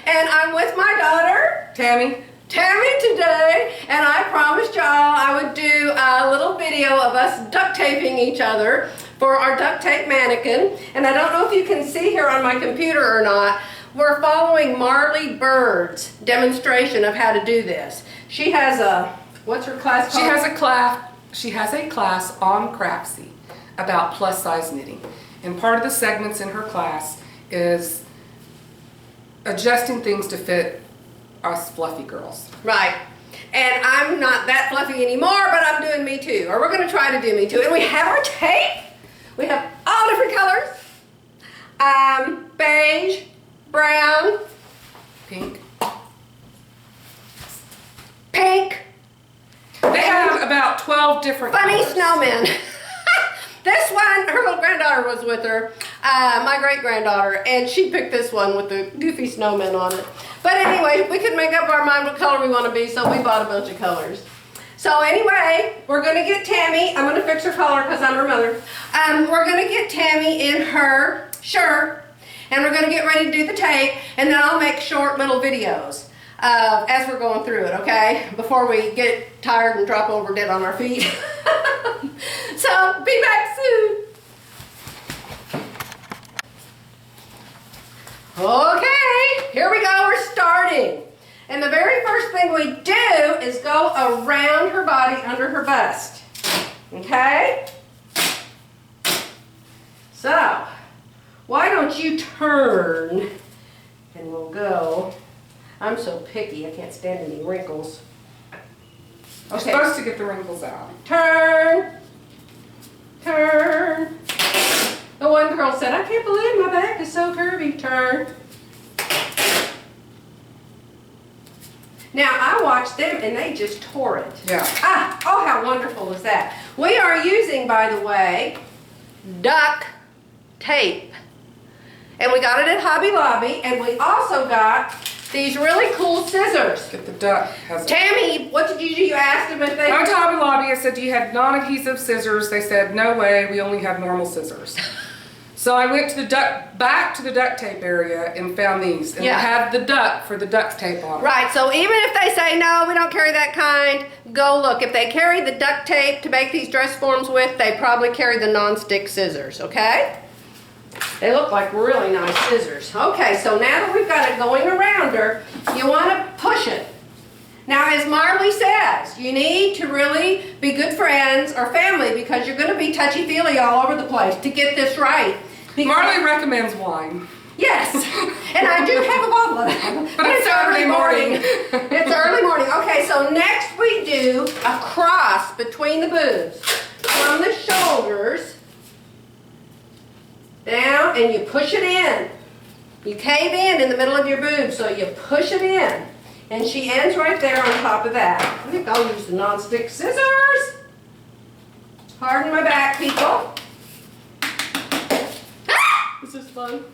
And I'm with my daughter, Tammy today, and I promised y'all I would do a little video of us duct taping each other for our duct tape mannequin. And I don't know if you can see here on my computer or not, we're following Marley Bird's demonstration of how to do this. She has a, what's her class called? She has a class on Craftsy about plus size knitting. And part of the segments in her class is adjusting things to fit us fluffy girls. Right. And I'm not that fluffy anymore, but I'm doing me too. Or we're going to try to do me too. And we have our tape. We have all different colors. Beige, brown, Pink. pink. They have about 12 different Funny colors. snowmen. This one, her little granddaughter was with her, my great-granddaughter, and she picked this one with the goofy snowmen on it. But anyway, we couldn't make up our mind what color we want to be, so we bought a bunch of colors. So anyway, we're going to get Tammy, I'm going to fix her collar because I'm her mother. We're going to get Tammy in her shirt, and we're going to get ready to do the tape, and then I'll make short little videos as we're going through it, okay? Before we get tired and drop over dead on our feet. So, be back soon. Okay, here we go, we're starting. And the very first thing we do is go around her body under her bust. Okay? So, why don't you turn and we'll go. I'm so picky, I can't stand any wrinkles. You're supposed to get the wrinkles out. Turn. Turn. The one girl said, I can't believe my back is so curvy. Turn. Now, I watched them and they just tore it. Yeah. Oh, how wonderful is that? We are using, by the way, duct tape. And we got it at Hobby Lobby, and we also got these really cool scissors. Get the duck. Tammy, what did you do? You asked them if they... I went to Hobby Lobby. I said, do you have non-adhesive scissors? They said, no way. We only have normal scissors. So I went to the back to the duct tape area and found these. And Yeah. it had the duck for the duct tape on it. Right, so even if they say, no, we don't carry that kind, go look. If they carry the duct tape to make these dress forms with, they probably carry the non-stick scissors, okay? They look like really nice scissors. Okay, so now that we've got it going around her, you want to push it. Now, as Marley says, you need to really be good friends or family because you're going to be touchy-feely all over the place to get this right. Marley recommends wine. Yes, and I do have a bottle of it. But it's early morning. It's early morning. Okay, so next we do a cross between the boobs. From the shoulders down, and you push it in. You cave in the middle of your boobs, so you push it in. And she ends right there on top of that. I think I'll use the non-stick scissors. Pardon my back, people. Ah! This is fun.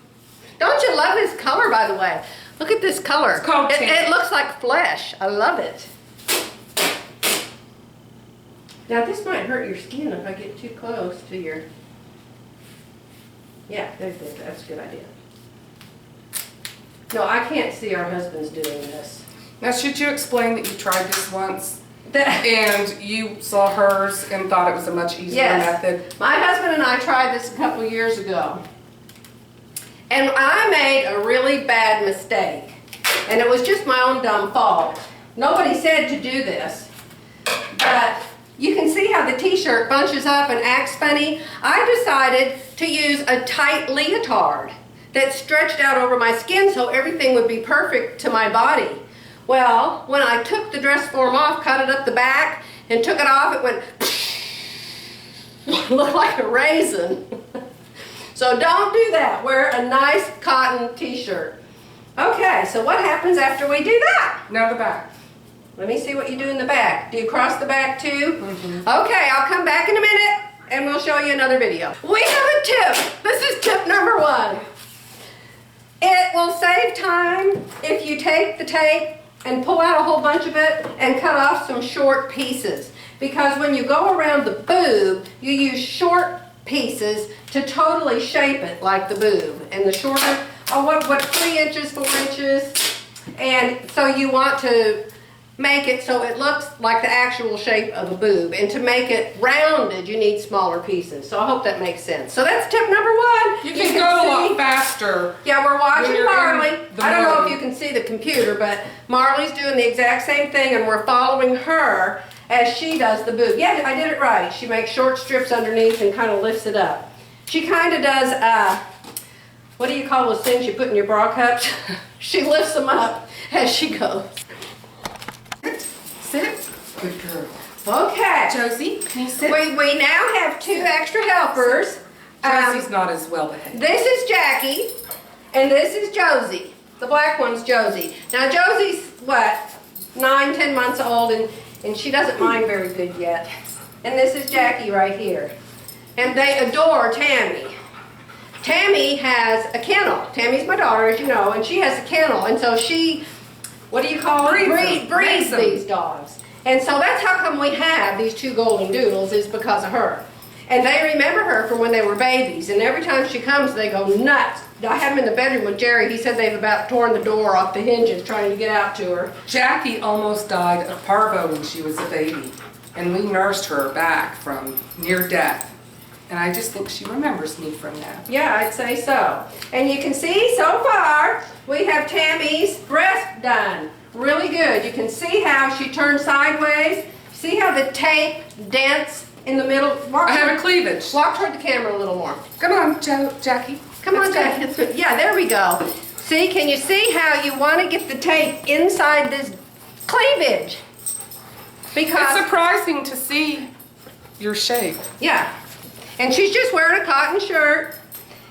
Don't you love this color, by the way? Look at this color. It's called tan. It looks like flesh. I love it. Now, this might hurt your skin if I get too close to your... Yeah, that's a good idea. No, I can't see our husbands doing this. Now, should you explain that you tried this once and you saw hers and thought it was a much easier method? My husband and I tried this a couple years ago. And I made a really bad mistake. And it was just my own dumb fault. Nobody said to do this. But you can see how the t-shirt bunches up and acts funny. I decided to use a tight leotard that stretched out over my skin so everything would be perfect to my body. Well, when I took the dress form off, cut it up the back, and took it off, it went looked like a raisin. So don't do that. Wear a nice cotton t-shirt. Okay, so what happens after we do that? Now the back. Let me see what you do in the back. Do you cross the back too? Mm-hmm. Okay, I'll come back in a minute and we'll show you another video. We have a tip. This is tip number 1. It will save time if you take the tape and pull out a whole bunch of it and cut off some short pieces. Because when you go around the boob, you use short pieces to totally shape it like the boob. And the shorter, oh, what 3 inches, 4 inches? And so you want to make it so it looks like the actual shape of a boob. And to make it rounded, you need smaller pieces. So I hope that makes sense. So that's tip number one. You can go a lot faster. Yeah, we're watching when you're Marley. in I don't know if mode. you can see the computer, but Marley's doing the exact same thing, and we're following her as she does the boob. Yeah, I did it right. She makes short strips underneath and kind of lifts it up. She kind of does, what do you call those things you put in your bra cups? She lifts them up as she goes. Sit. Good girl. Okay. Josie, can you sit? We now have 2 extra helpers. Josie's not as well behaved. This is Jackie, and this is Josie. The black one's Josie. Now Josie's, what, 9, 10 months old, and she doesn't mind very good yet. And this is Jackie right here. And they adore Tammy. Tammy has a kennel. Tammy's my daughter, as you know, and she has a kennel. And so she, what do you call it? Breeds these dogs. And so that's how come we have these 2 golden doodles, is because of her. And they remember her from when they were babies. And every time she comes, they go nuts. I had them in the bedroom with Jerry. He said they've about torn the door off the hinges trying to get out to her. Jackie almost died of parvo when she was a baby. And we nursed her back from near death. And I just think she remembers me from that. Yeah, I'd say so. And you can see so far, we have Tammy's breast done. Really good. You can see how she turns sideways. See how the tape dents in the middle? I have a cleavage. Walk toward the camera a little more. Come on, Jackie. Come on, Jackie. That's good. Yeah, there we go. See, can you see how you want to get the tape inside this cleavage? Because, It's surprising to see your shape. yeah. And she's just wearing a cotton shirt.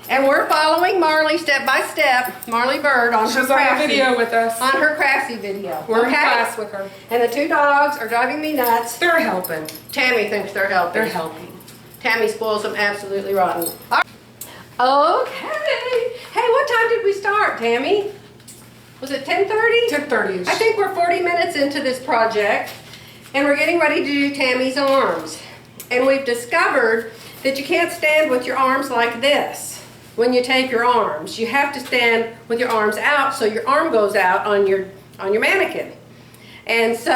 And we're following Marley step by step, Marley Bird, on her She's on the Craftsy. video with us. On her Craftsy video. We're in Okay? class with her. And the 2 dogs are driving me nuts. They're helping. Tammy thinks they're helping. They're helping. Tammy spoils them absolutely rotten. All right. Okay. Hey, what time did we start, Tammy? Was it 10:30? 10:30-ish. I think we're 40 minutes into this project, and we're getting ready to do Tammy's arms. And we've discovered that you can't stand with your arms like this when you tape your arms. You have to stand with your arms out so your arm goes out on your mannequin. And so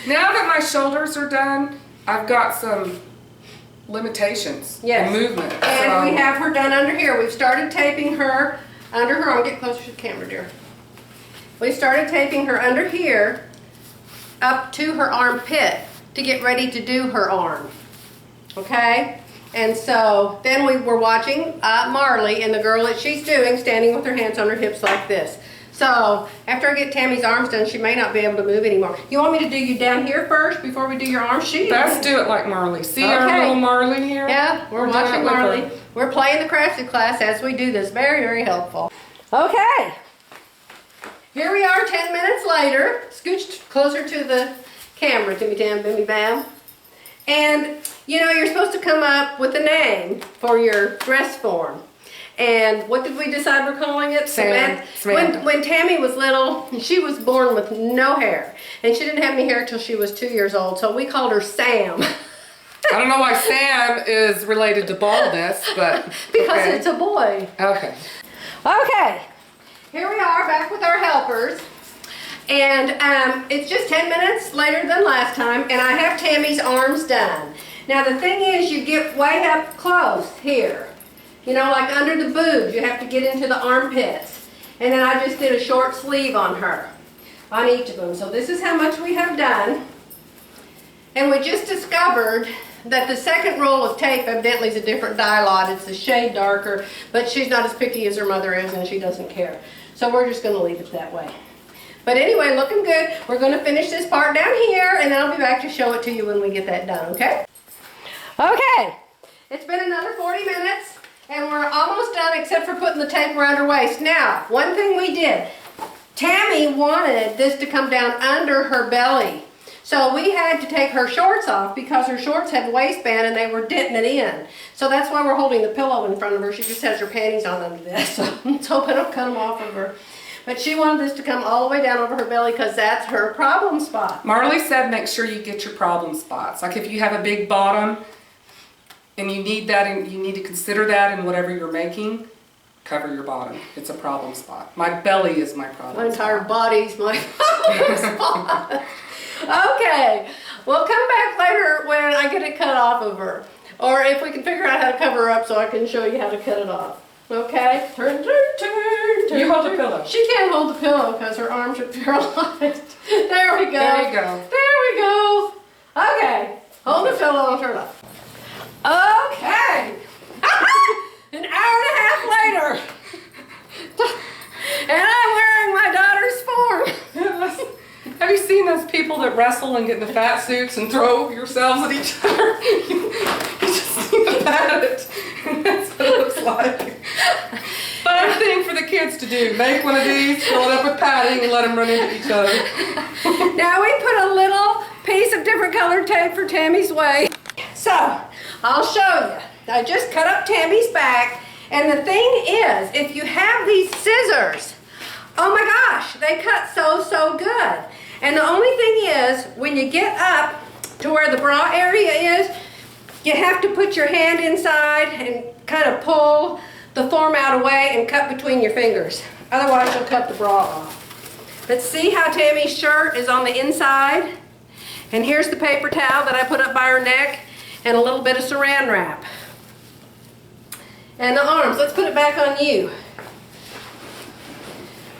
Now that my shoulders are done, I've got some limitations in movement. And we so- have her done under here. We've started taping her under her arm. Get closer to the camera, dear. We started taping her under here up to her armpit to get ready to do her arm. Okay? And so then we were watching Marley and the girl that she's doing standing with her hands on her hips like this. So after I get Tammy's arms done, she may not be able to move anymore. You want me to do you down here first before we do your arms? Let's do it like Marley. See our Okay. little Marley here? Yeah, we're doing watching it with her. Marley. We're playing the Craftsy class as we do this. Very, very helpful. Okay. Here we are 10 minutes later. Scooch closer to the camera, Timmy Tam, Bimmy Bam. And, you know, you're supposed to come up with a name for your dress form. And what did we decide we're calling it? Samantha. When Tammy was little, she was born with no hair. And she didn't have any hair till she was 2 years old, so we called her Sam. I don't know why Sam is related to baldness, but Because okay. it's a boy. Okay. Okay, here we are back with our helpers. And it's just 10 minutes later than last time, and I have Tammy's arms done. Now the thing is, you get way up close here. You know, like under the boobs, you have to get into the armpits. And then I just did a short sleeve on her, on each of them. So this is how much we have done. And we just discovered that the second roll of tape evidently is a different dye lot. It's a shade darker, but she's not as picky as her mother is, and she doesn't care. So we're just going to leave it that way. But anyway, looking good. We're going to finish this part down here, and then I'll be back to show it to you when we get that done, okay? Okay, it's been another 40 minutes, and we're almost done except for putting the tape around her waist. Now, one thing we did, Tammy wanted this to come down under her belly. So we had to take her shorts off because her shorts had a waistband and they were denting it in. So that's why we're holding the pillow in front of her. She just has her panties on under this. So let's hope I don't cut them off of her. But she wanted this to come all the way down over her belly because that's her problem spot. Marley said make sure you get your problem spots. Like if you have a big bottom and you need that, and you need to consider that in whatever you're making, cover your bottom. It's a problem spot. My belly is my problem My entire spot. body's my spot. Okay, we'll come back later when I get it cut off of her. Or if we can figure out how to cover her up so I can show you how to cut it off. Okay? Turn. You hold the pillow. She can't hold the pillow because her arms are paralyzed. There we go. There you go. There we go. Okay, hold the pillow and turn it off. Okay. An hour and a half later. And I'm wearing my daughter's form. Have you seen those people that wrestle and get in the fat suits and throw yourselves at each other? You just need to pat it. And that's what it looks like. Fun thing for the kids to do. Make one of these, fill it up with padding, and let them run into each other. Now we put a little piece of different colored tape for Tammy's way. So, I'll show you. I just cut up Tammy's back, and the thing is, if you have these scissors, oh my gosh, they cut so good. And the only thing is, when you get up to where the bra area is, you have to put your hand inside and kind of pull the form out away and cut between your fingers. Otherwise, you'll cut the bra off. But see how Tammy's shirt is on the inside? And here's the paper towel that I put up by her neck and a little bit of saran wrap. And the arms, let's put it back on you.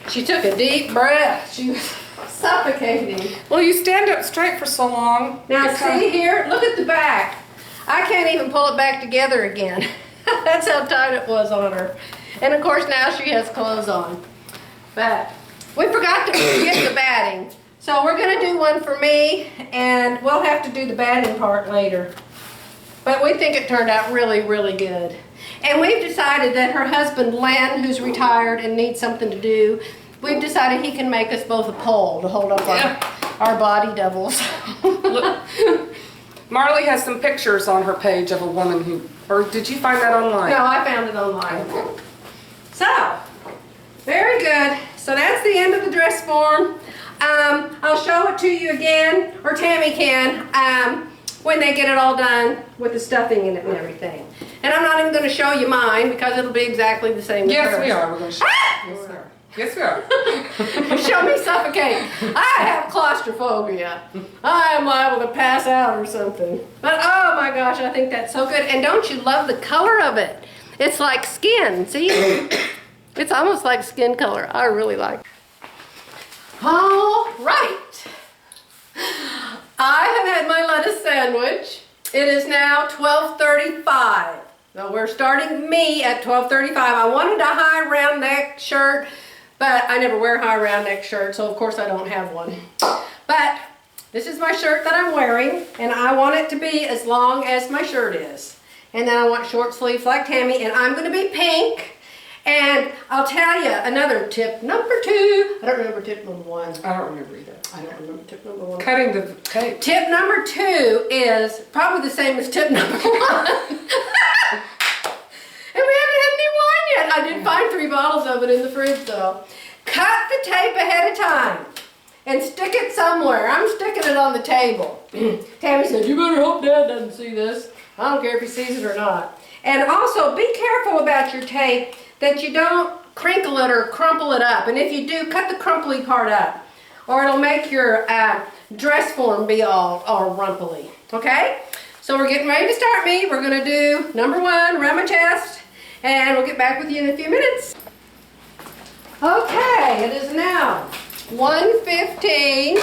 She took a deep breath. She was suffocating. Well, you stand up straight for so long. Now see here, look at the back. I can't even pull it back together again. That's how tight it was on her. And of course now she has clothes on. But we forgot to get the batting. So we're gonna do one for me, and we'll have to do the batting part later. But we think it turned out really good. And we've decided that her husband, Len, who's retired and needs something to do, we've decided he can make us both a pole to hold up our body doubles. Look, Marley has some pictures on her page of a woman who, or did you find that online? No, I found it online. So, very good. So that's the end of the dress form. I'll show it to you again, or Tammy can, when they get it all done with the stuffing in it and everything. And I'm not even going to show you mine because it'll be exactly the same as Yes, hers. we are. We're going to show Yes, we are. Yes, we are. Show me suffocate. I have claustrophobia. I am liable to pass out or something. But oh my gosh, I think that's so good. And don't you love the color of it? It's like skin, see? It's almost like skin color. I really like it. All right. I have had my lettuce sandwich. It is now 12:35. So we're starting me at 12:35. I wanted a high round neck shirt, but I never wear high round neck shirts, so of course I don't have one. But this is my shirt that I'm wearing, and I want it to be as long as my shirt is. And then I want short sleeves like Tammy, and I'm gonna be pink. And I'll tell you another tip number 2. I don't remember tip number 1. I don't remember either. I don't remember tip number 1. Cutting the tape. Tip number 2 is probably the same as tip number 1. And we haven't had any wine yet. I did find 3 bottles of it in the fridge though. Cut the tape ahead of time and stick it somewhere. I'm sticking it on the table. Tammy said, you better hope Dad doesn't see this. I don't care if he sees it or not. And also be careful about your tape that you don't crinkle it or crumple it up. And if you do, cut the crumply part up, or it'll make your dress form be all rumply. Okay? So we're getting ready to start me. We're gonna do number 1, around my chest, and we'll get back with you in a few minutes. Okay, it is now 1:15.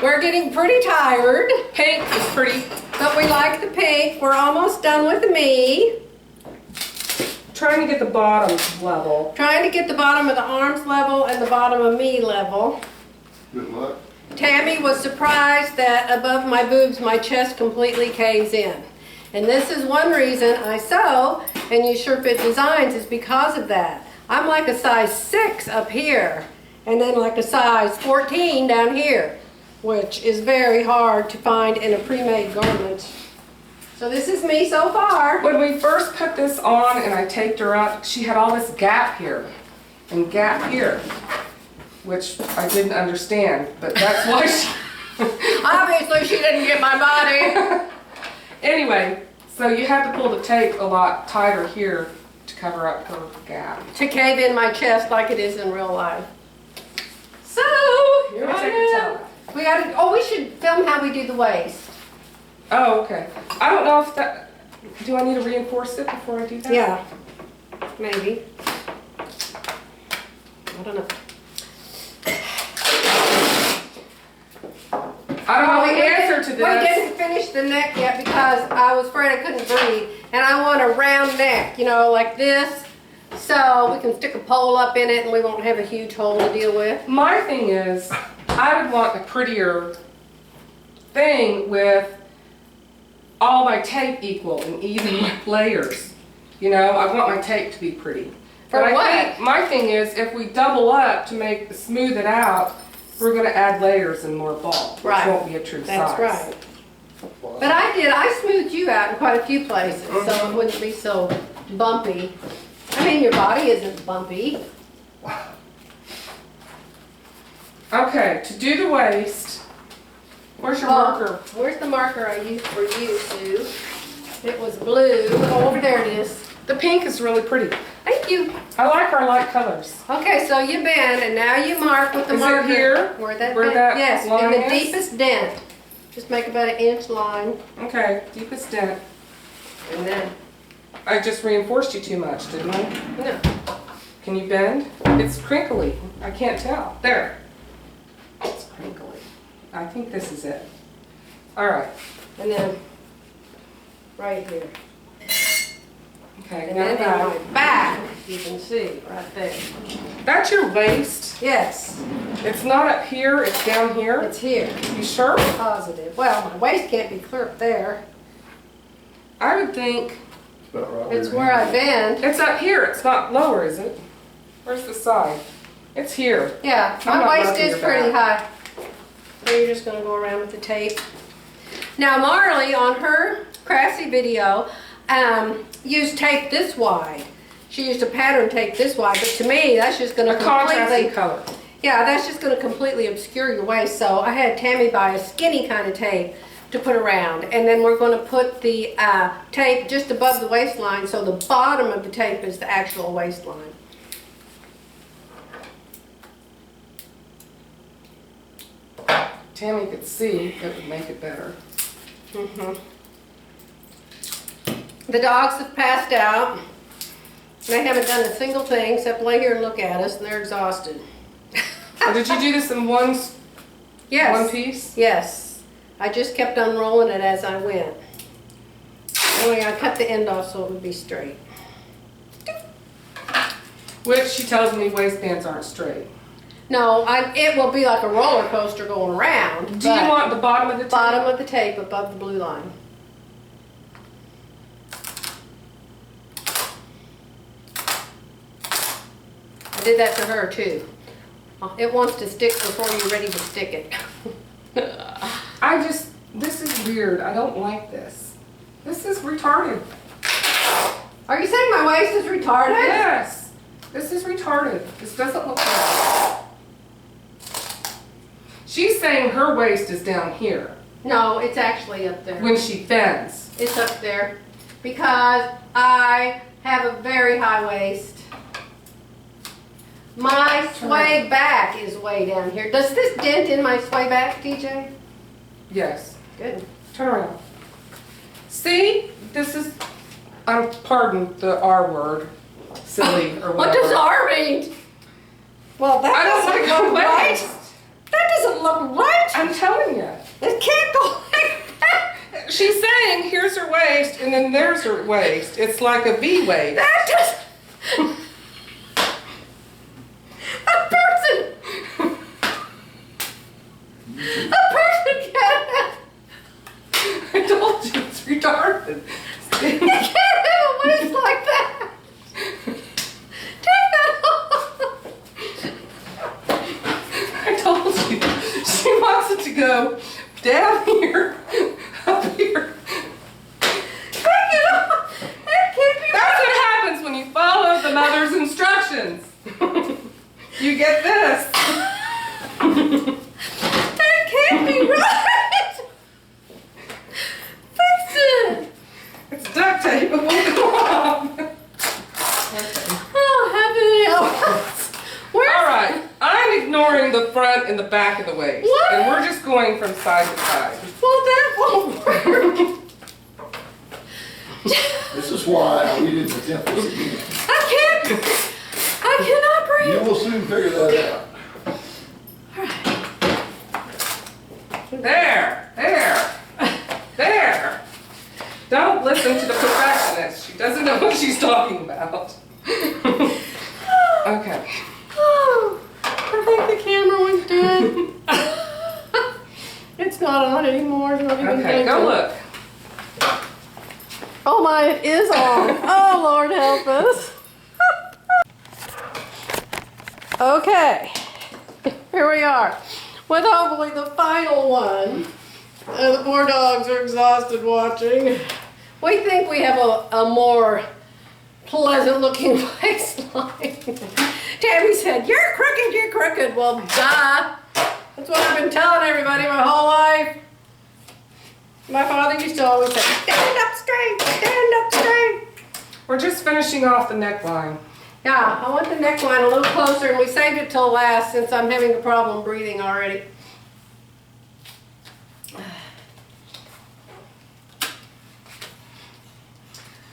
We're getting pretty tired. Pink is pretty. But we like the pink. We're almost done with the me. Trying to get the bottom level. Trying to get the bottom of the arms level and the bottom of me level. Good luck. Tammy was surprised that above my boobs, my chest completely caves in. And this is one reason I sew and use Sure Fit Designs is because of that. I'm like a size 6 up here and then like a size 14 down here, which is very hard to find in a pre-made garment. So this is me so far. When we first put this on and I taped her up, she had all this gap here and gap here, which I didn't understand, but that's why she... Obviously she didn't get my body. Anyway, so you have to pull the tape a lot tighter here to cover up her gap. To cave in my chest like it is in real life. So, here Let me I take your am. towel. We gotta, oh, we should film how we do the waist. Oh, okay. I don't know if that, do I need to reinforce it before I do that? Yeah, maybe. I don't know. I don't know the answer to We this. didn't finish the neck yet because I was afraid I couldn't breathe. And I want a round neck, you know, like this. So we can stick a pole up in it and we won't have a huge hole to deal with. My thing is, I would want a prettier thing with all my tape equal and even layers. You know, I want my tape to be pretty. For But what? I think my thing is, if we double up to make smooth it out, we're going to add layers and more bulk, which Right. won't be a true That's size. right. But I smoothed you out in quite a few places, so it wouldn't be so bumpy. I mean, your body isn't bumpy. Okay, to do the waist, where's your Oh, marker? Where's the marker I used for you, Sue? It was blue. Oh, over there it is. The pink is really pretty. Thank you. I like our light colors. Okay, so you bend, and now you mark with the Is it marker. here? Where that, Where bend- that yes, line in the is? deepest dent. Just make about an inch line, Okay, deepest dent. and then, I just reinforced you too much, didn't I? no. Can you bend? It's crinkly. I can't tell. There. It's crinkly. I think this is it. All right. And then, right here. Okay, And now then in that. my back, you can see, right there. That's your waist. Yes, It's not up here, it's down here. it's here, You sure? positive. Well, my waist can't be clear up there. I would think It's where I bend. it's up here. It's not lower, is it? Where's the side? It's here. Yeah, I'm my not waist rubbing is your pretty back. high. So you're just gonna go around with the tape. Now Marley, on her Craftsy video, used tape this wide. She used a pattern tape this wide, but to me, that's just gonna A contrasting completely, color. yeah, that's just gonna completely obscure your waist. So I had Tammy buy a skinny kind of tape to put around. And then we're gonna put the tape just above the waistline, so the bottom of the tape is the actual waistline. Tammy could see, it would make it better. The dogs have passed out. They haven't done a single thing except lay here and look at us, and they're exhausted. Oh, did you do this in one Yes. piece? Yes. I just kept unrolling it as I went. Only I cut the end off so it would be straight. Which she tells me waistbands aren't straight. No, it will be like a roller coaster going around. Do you but want the bottom of the tape? bottom of the tape above the blue line? I did that to her too. It wants to stick before you're ready to stick it. This is weird. I don't like this. This is retarded. Are you saying my waist is retarded? Yes. This is retarded. This doesn't look right. She's saying her waist is down here No, it's actually up there. when she bends. It's up there because I have a very high waist. My sway back is way down here. Does this dent in my sway back, DJ? Yes. Good. Turn around. See? This is, pardon the R word, silly or whatever. What does R mean? Well, that I don't doesn't like look my right. waist. That doesn't look right. I'm telling you. It can't go like that. She's saying, here's her waist, and then there's her waist. It's like a V waist. That does. A person can't. I told you it's retarded. You can't have a waist like that. Take that off. I told you. She wants it to go down here, up here. Take it off. That can't be That's what right. happens when you follow the mother's instructions. You get this. That can't be right. Fix it. It's duct tape, it won't go off. the front and the back of the waist. What? And we're just going from side to side. Well, that won't work. This is why we didn't attempt this again. I cannot breathe. You will soon figure that out. There. Don't listen to the perfectionist. She doesn't know what she's talking about. Okay. Oh, I think the camera went dead. It's not on anymore. It's not even Okay, go look. Oh my, it is on. Oh, Lord help us. Okay, here we are with hopefully the final one. The poor dogs are exhausted watching. We think we have a more pleasant looking waistline. Tammy said, you're crooked. Well, duh. That's what I've been telling everybody my whole life. My father used to always say, stand up straight. We're just finishing off the neckline. Yeah, I want the neckline a little closer, and we saved it till last since I'm having a problem breathing already.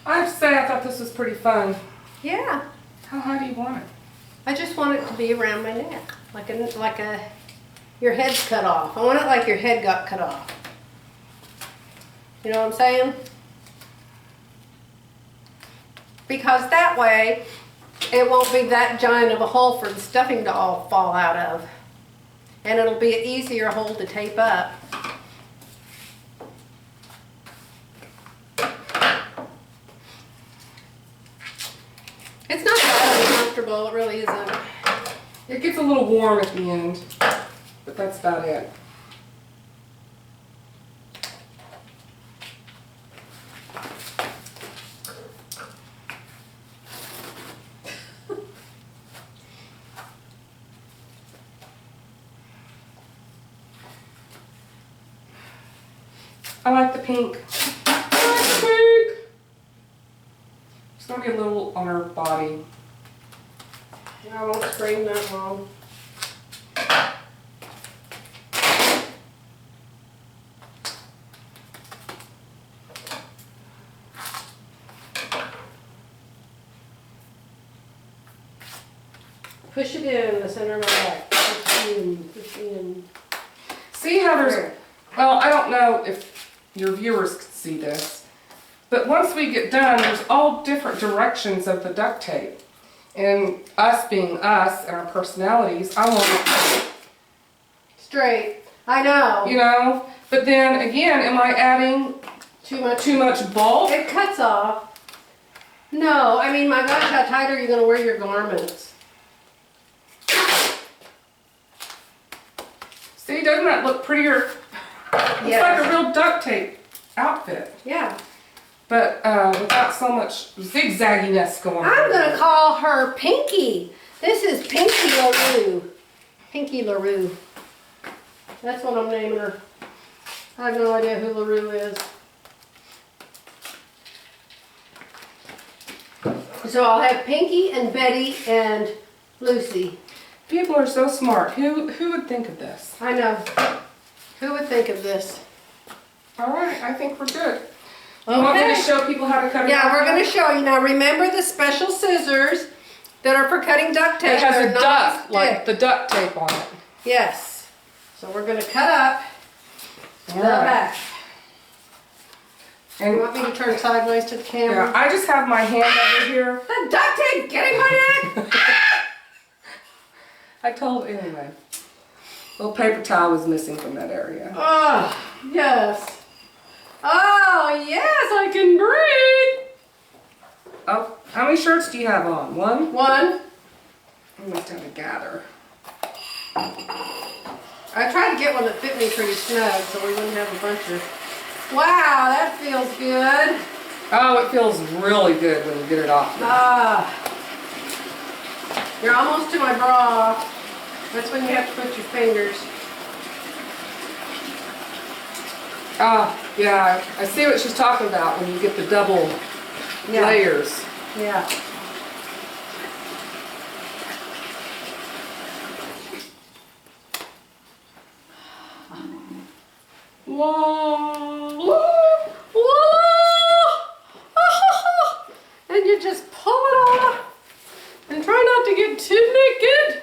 I have to say, I thought this was pretty fun. Yeah, How high do you want it? I just want it to be around my neck, your head's cut off. I want it like your head got cut off. You know what I'm saying? Because that way, it won't be that giant of a hole for the stuffing to all fall out of. And it'll be an easier hole to tape up. It's not that uncomfortable, it really isn't. It gets a little warm at the end, but that's about it. I like the pink. It's gonna be a little on her body. I won't scream that long. Push it in the center of my back. Push in. See how there's, well, I don't know if your viewers could see this, but once we get done, there's all different directions of the duct tape. And us being us and our personalities, I want it Straight. I know. you know, but then again, am I adding Too much. too much bulk? It cuts off. No, I mean, my gosh, how tight are you going to wear your garments? See, doesn't that look prettier? It's Yes. like a real duct tape outfit, Yeah. but without so much zigzagginess going on. I'm going to call her Pinky. This is Pinky LaRue. Pinky LaRue. That's what I'm naming her. I have no idea who LaRue is. So I'll have Pinky and Betty and Lucy. People are so smart. Who would think of this? I know. Who would think of this? All right, I think we're good. You want me to Okay. show people how to cut it? Yeah, out? we're going to show you. Now remember the special scissors that are for cutting duct tape. It has They're a not duct, like stick. the duct tape on it. Yes. So we're going to cut up the All right. back. You And want me to turn sideways to the yeah, camera? I just have my hand over here. The duct tape getting my neck? I told anyway. Little paper towel was missing from that area. Oh, yes. Oh, yes, I can breathe. Oh, how many shirts do you have on? One? One. I must have a gather. I tried to get one that fit me pretty snug so we wouldn't have a bunch of... Wow, that feels good. Oh, it feels really good when you get it off. Ah. You're almost to my bra. That's when you have to put your fingers. Ah, yeah, I see what she's talking about when you get the double Yeah. layers. Yeah. Whoa. Whoa! And you just pull it off and try not to get too naked.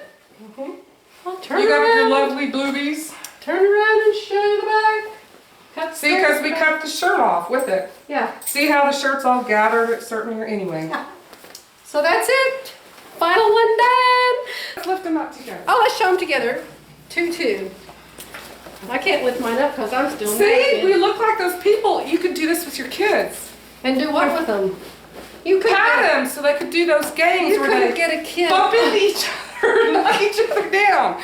I'll turn You got around. your lovely boobies. Turn around and show you the back. Cut See, because we back. cut the shirt off with it. Yeah. See how the shirt's all gathered at certain here anyway. So that's it. Final one done. Let's lift them up together. Oh, let's show them together. 2-2. I can't lift mine up because I'm still See, naked. we look like those people. You could do this with your kids. And do what with them? You could Pat them so they could do those games You where couldn't they get a kid. bump into each other and knock each other down.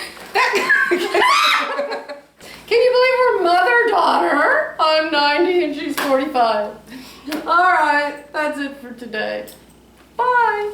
Can you believe we're mother-daughter? I'm 90 and she's 45. All right, that's it for today. Bye.